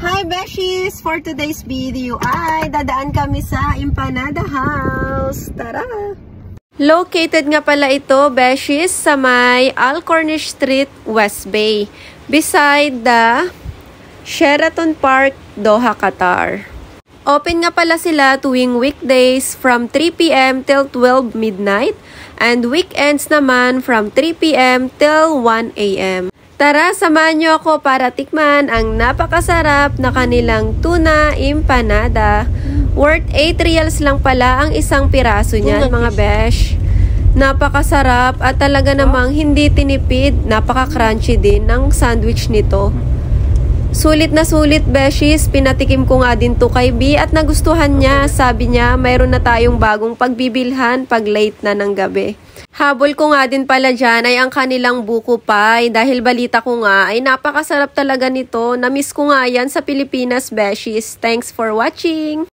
Hi Beshies! For today's video ay dadaan kami sa Empanada House. Tara! Located nga pala ito, Beshies, sa may Alcornish Street, West Bay. Beside the Sheraton Park, Doha, Qatar. Open nga pala sila tuwing weekdays from 3 p.m. till 12 midnight and weekends naman from 3 p.m. till 1 a.m. Tara, samahan nyo ako para tikman ang napakasarap na kanilang tuna empanada. Worth 8 reals lang pala ang isang piraso niyan, mga besh. Napakasarap at talaga namang hindi tinipid. Napaka-crunchy din ng sandwich nito. Sulit na sulit, beshies. Pinatikim ko nga din to kay B at nagustuhan niya. Sabi niya, mayroon na tayong bagong pagbibilhan pag late na ng gabi. Habol ko nga din pala dyan ay ang kanilang buko pie. Dahil balita ko nga ay napakasarap talaga nito. Namiss ko nga yan sa Pilipinas, beshies. Thanks for watching!